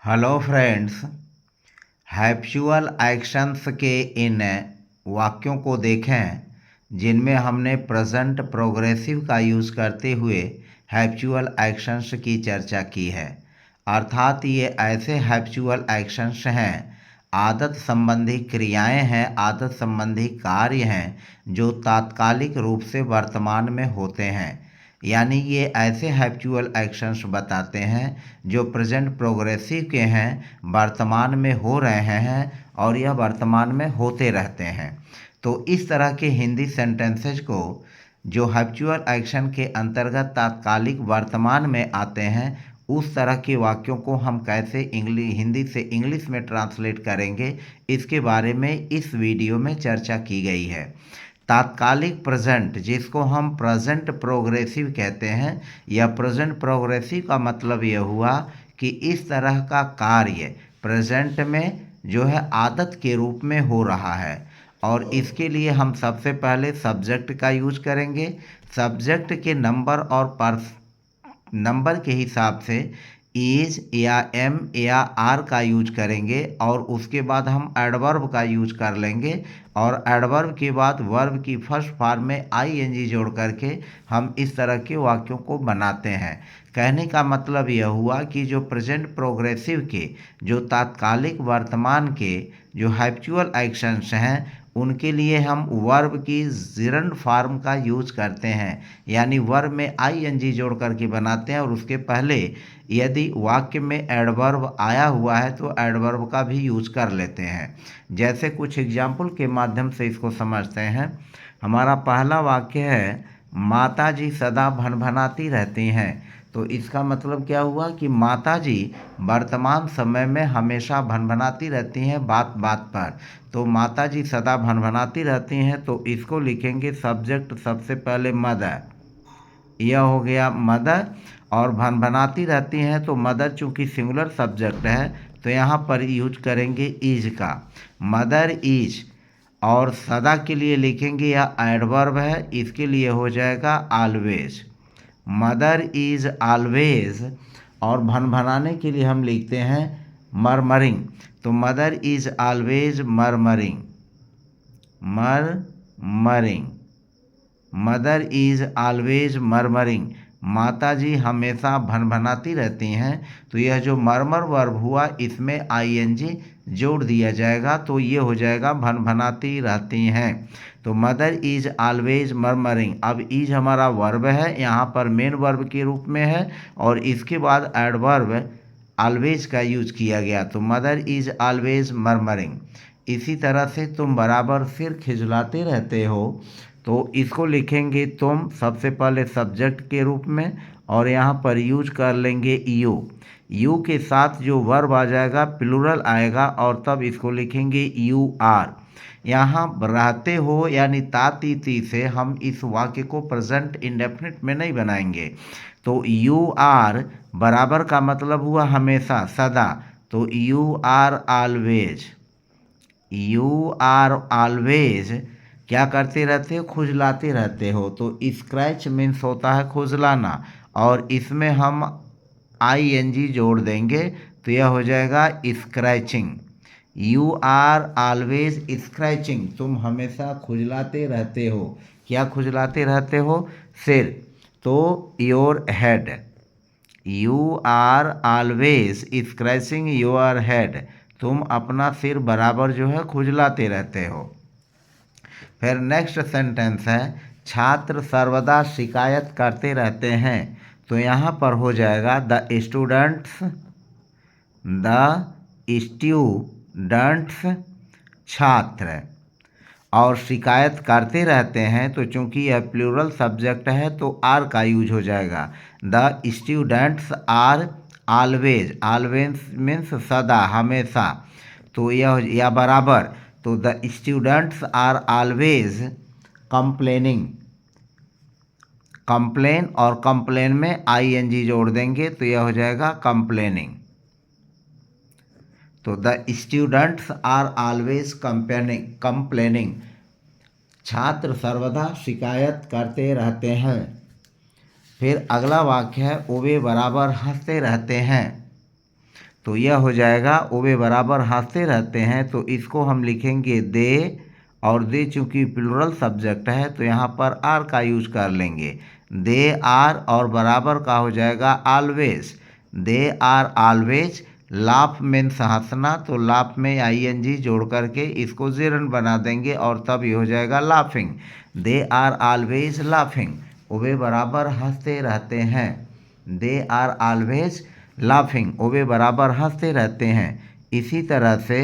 Hello friends, habitual actions के इन वाक्यों को देखें जिनमें हमने प्रेजेंट प्रोग्रेसिव का यूज़ करते हुए हैप्चुअल एक्शंस की चर्चा की है। अर्थात ये ऐसे हैप्चुअल एक्शंस हैं, आदत संबंधी क्रियाएं हैं, आदत संबंधी कार्य हैं जो तात्कालिक रूप से वर्तमान में होते हैं। यानी ये ऐसे हैप्चुअल एक्शंस बताते हैं जो प्रेजेंट प्रोग्रेसिव के हैं, वर्तमान में हो रहे हैं और यह वर्तमान में होते रहते हैं। तो इस तरह के हिंदी सेंटेंसेज को जो हैप्चुअल एक्शन के अंतर्गत तात्कालिक वर्तमान में आते हैं, उस तरह के वाक्यों को हम कैसे हिंदी से इंग्लिश में ट्रांसलेट करेंगे, इसके बारे में इस वीडियो में चर्चा की गई है। तात्कालिक प्रेजेंट, जिसको हम प्रेजेंट प्रोग्रेसिव कहते हैं, या प्रेजेंट प्रोग्रेसिव का मतलब यह हुआ कि इस तरह का कार्य प्रेजेंट में जो है आदत के रूप में हो रहा है। और इसके लिए हम सबसे पहले सब्जेक्ट का यूज करेंगे। सब्जेक्ट के नंबर और नंबर के हिसाब से इज या एम या आर का यूज करेंगे, और उसके बाद हम एडवर्ब का यूज कर लेंगे, और एडवर्ब के बाद वर्ब की फर्स्ट फॉर्म में आईएनजी जोड़ करके हम इस तरह के वाक्यों को बनाते हैं। कहने का मतलब यह हुआ कि जो प्रेजेंट प्रोग्रेसिव के, जो तात्कालिक वर्तमान के जो हैप्चुअल एक्शंस हैं, उनके लिए हम वर्ब की जिरंड फॉर्म का यूज करते हैं। यानी वर्ब में आईएनजी जोड़ करके बनाते हैं, और उसके पहले यदि वाक्य में एडवर्ब आया हुआ है तो एडवर्ब का भी यूज कर लेते हैं। जैसे कुछ एग्जाम्पल के माध्यम से इसको समझते हैं। हमारा पहला वाक्य है, माता जी सदा भनभनाती रहती हैं। तो इसका मतलब क्या हुआ कि माता जी वर्तमान समय में हमेशा भनभनाती रहती हैं बात बात पर। तो माता जी सदा भनभनाती रहती हैं, तो इसको लिखेंगे सब्जेक्ट सबसे पहले मदर, यह हो गया मदर। और भनभनाती रहती हैं तो मदर चूँकि सिंगुलर सब्जेक्ट है तो यहाँ पर यूज करेंगे इज का, मदर इज। और सदा के लिए लिखेंगे, यह एडवर्ब है, इसके लिए हो जाएगा ऑलवेज, मदर इज ऑलवेज। और भनभनाने के लिए हम लिखते हैं मरमरिंग, तो mother is always murmuring, murmuring, mother is always murmuring, माता जी हमेशा भनभनाती रहती हैं। तो यह जो मरमर वर्ब हुआ, इसमें आईएनजी जोड़ दिया जाएगा, तो ये हो जाएगा भनभनाती रहती हैं। तो मदर इज ऑलवेज मरमरिंग। अब इज हमारा वर्ब है, यहाँ पर मेन वर्ब के रूप में है, और इसके बाद एडवर्ब ऑलवेज का यूज किया गया, तो मदर इज ऑलवेज मरमरिंग। इसी तरह से तुम बराबर सिर खिजलाते रहते हो, तो इसको लिखेंगे तुम सबसे पहले सब्जेक्ट के रूप में, और यहाँ पर यूज कर लेंगे यू। यू के साथ जो वर्ब आ जाएगा प्लूरल आएगा, और तब इसको लिखेंगे यू आर। यहाँ रहते हो यानी ती से हम इस वाक्य को प्रेजेंट इंडेफिनिट में नहीं बनाएंगे। तो यू आर बराबर का मतलब हुआ हमेशा, सदा। तो you are always, you are always क्या करते रहते हो, खुजलाते रहते हो। तो स्क्रैच मीन्स होता है खुजलाना, और इसमें हम आईएनजी जोड़ देंगे, तो यह हो जाएगा scratching. You are always scratching, तुम हमेशा खुजलाते रहते हो। क्या खुजलाते रहते हो, सिर। तो your head, you are always scratching your head, तुम अपना सिर बराबर जो है खुजलाते रहते हो। फिर नेक्स्ट सेंटेंस है, छात्र सर्वदा शिकायत करते रहते हैं। तो यहाँ पर हो जाएगा द स्टूडेंट्स छात्र। और शिकायत करते रहते हैं, तो चूंकि यह प्लूरल सब्जेक्ट है तो आर का यूज हो जाएगा। The students are always, always means सदा हमेशा, तो यह या बराबर। तो the students are always complaining, complain और कंप्लेन में आईएनजी जोड़ देंगे, तो यह हो जाएगा कंप्लेनिंग। तो the students are always complaining, छात्र सर्वदा शिकायत करते रहते हैं। फिर अगला वाक्य है, वे बराबर हंसते रहते हैं। तो यह हो जाएगा वे बराबर हंसते रहते हैं, तो इसको हम लिखेंगे दे, और दे चूँकि प्लूरल सब्जेक्ट है तो यहाँ पर आर का यूज कर लेंगे। दे आर और बराबर का हो जाएगा always. They are always. Laugh means हंसना, तो लाफ में आईएनजी जोड़ करके इसको जेरन बना देंगे और तब ये हो जाएगा laughing. They are always laughing. वे बराबर हंसते रहते हैं। They are always laughing. वे बराबर हंसते रहते हैं। इसी तरह से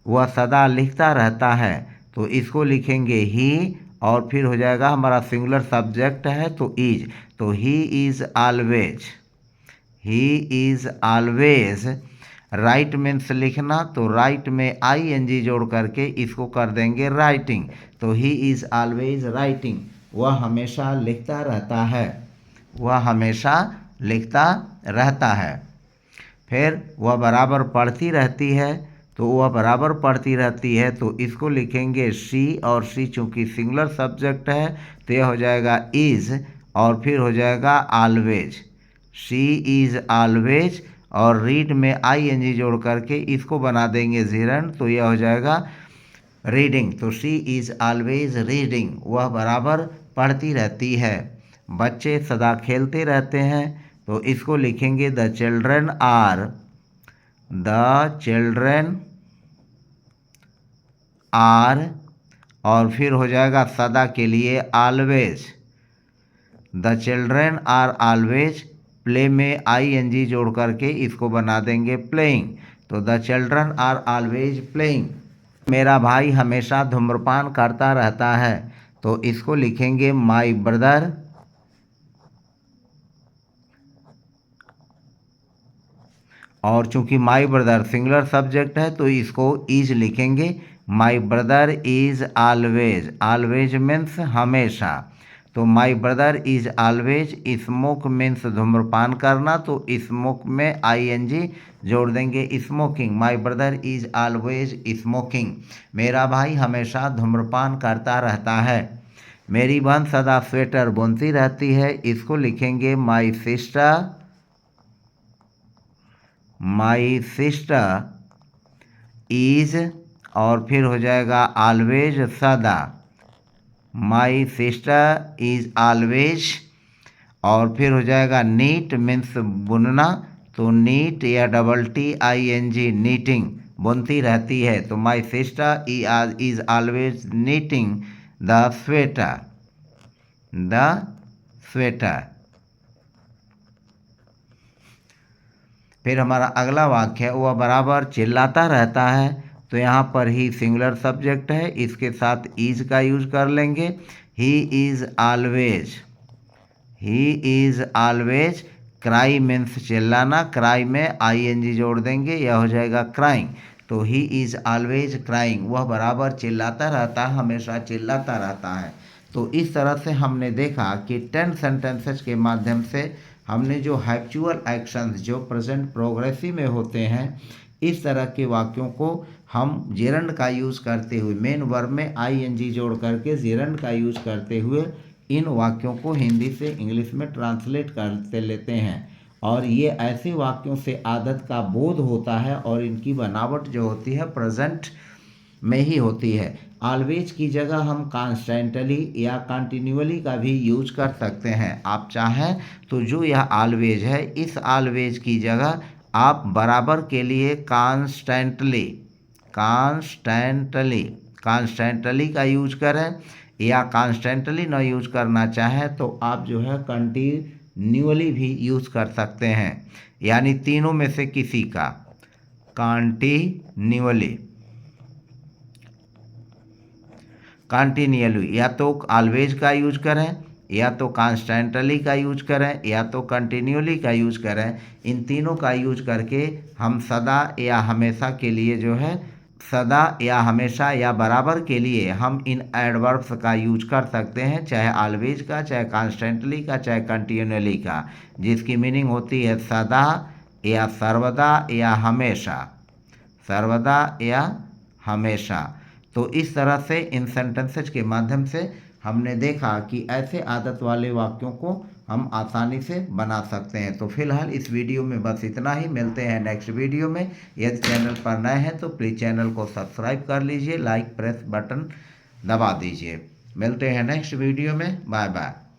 वह सदा लिखता रहता है, तो इसको लिखेंगे ही, और फिर हो जाएगा हमारा सिंगुलर सब्जेक्ट है तो इज, तो he is always. He is always. Right means लिखना, तो राइट में आईएनजी जोड़ करके इसको कर देंगे राइटिंग, तो ही इज़ ऑलवेज राइटिंग। वह हमेशा लिखता रहता है। वह हमेशा लिखता रहता है। फिर वह बराबर पढ़ती रहती है, तो वह बराबर पढ़ती रहती है, तो इसको लिखेंगे शी, और शी चूँकि सिंगुलर सब्जेक्ट है तो यह हो जाएगा इज़, और फिर हो जाएगा ऑलवेज। शी इज़ ऑलवेज, और रीड में आईएनजी जोड़ करके इसको बना देंगे जेरंड, तो यह हो जाएगा रीडिंग। तो शी इज़ ऑलवेज रीडिंग। वह बराबर पढ़ती रहती है। बच्चे सदा खेलते रहते हैं, तो इसको लिखेंगे द चिल्ड्रन आर और फिर हो जाएगा सदा के लिए always. The children are always. Play में आईएनजी जोड़ करके इसको बना देंगे प्लेइंग, तो the children are always playing. मेरा भाई हमेशा धूम्रपान करता रहता है, तो इसको लिखेंगे माई ब्रदर, और चूंकि माई ब्रदर सिंगुलर सब्जेक्ट है तो इसको इज लिखेंगे। My brother is always. Always means हमेशा, तो my brother is always. Smoke means धूम्रपान करना, तो स्मोक में आईएनजी जोड़ देंगे smoking. My brother is always smoking. मेरा भाई हमेशा धूम्रपान करता रहता है। मेरी बहन सदा स्वेटर बुनती रहती है, इसको लिखेंगे माई सिस्टर इज, और फिर हो जाएगा ऑलवेज सदा। माई सिस्टर इज ऑलवेज, और फिर हो जाएगा नीट मीन्स बुनना, तो नीट या double T I N G knitting, बुनती रहती है, तो my sister is always knitting the sweater. फिर हमारा अगला वाक्य है वह बराबर चिल्लाता रहता है, तो यहाँ पर ही सिंगुलर सब्जेक्ट है, इसके साथ इज का यूज कर लेंगे। He is always cry means चिल्लाना, क्राई में आईएनजी जोड़ देंगे, यह हो जाएगा क्राइंग, तो ही इज़ ऑलवेज क्राइंग। वह बराबर चिल्लाता रहता है, हमेशा चिल्लाता रहता है। तो इस तरह से हमने देखा कि 10 सेंटेंसेस के माध्यम से हमने जो हैप्चुअल एक्शंस जो प्रेजेंट प्रोग्रेसिव में होते हैं, इस तरह के वाक्यों को हम जेरंड का यूज़ करते हुए, मेन वर्ब में आईएनजी जोड़ करके जेरंड का यूज़ करते हुए इन वाक्यों को हिंदी से इंग्लिश में ट्रांसलेट करते लेते हैं। और ये ऐसे वाक्यों से आदत का बोध होता है और इनकी बनावट जो होती है प्रेजेंट में ही होती है। ऑलवेज की जगह हम कॉन्स्टेंटली या कंटिन्यूअली का भी यूज कर सकते हैं। आप चाहें तो जो यह ऑलवेज है, इस ऑलवेज की जगह आप बराबर के लिए कॉन्स्टेंटली का यूज करें, या कॉन्स्टेंटली ना यूज करना चाहें तो आप जो है कंटिन्यूअली भी यूज कर सकते हैं, यानी तीनों में से किसी का। कंटिन्यूअली या तो ऑलवेज का यूज करें, या तो कॉन्स्टेंटली का यूज करें, या तो कंटिन्यूअली का यूज करें। इन तीनों का यूज करके हम सदा या हमेशा के लिए जो है, सदा या हमेशा या बराबर के लिए हम इन एडवर्ब्स का यूज कर सकते हैं, चाहे ऑलवेज का, चाहे कॉन्स्टेंटली का, चाहे कंटिन्यूअली का, जिसकी मीनिंग होती है सदा या सर्वदा या हमेशा। तो इस तरह से इन सेंटेंसेज के माध्यम से हमने देखा कि ऐसे आदत वाले वाक्यों को हम आसानी से बना सकते हैं। तो फिलहाल इस वीडियो में बस इतना ही। मिलते हैं नेक्स्ट वीडियो में। यदि चैनल पर नए हैं तो प्लीज़ चैनल को सब्सक्राइब कर लीजिए, लाइक प्रेस बटन दबा दीजिए। मिलते हैं नेक्स्ट वीडियो में। Bye bye.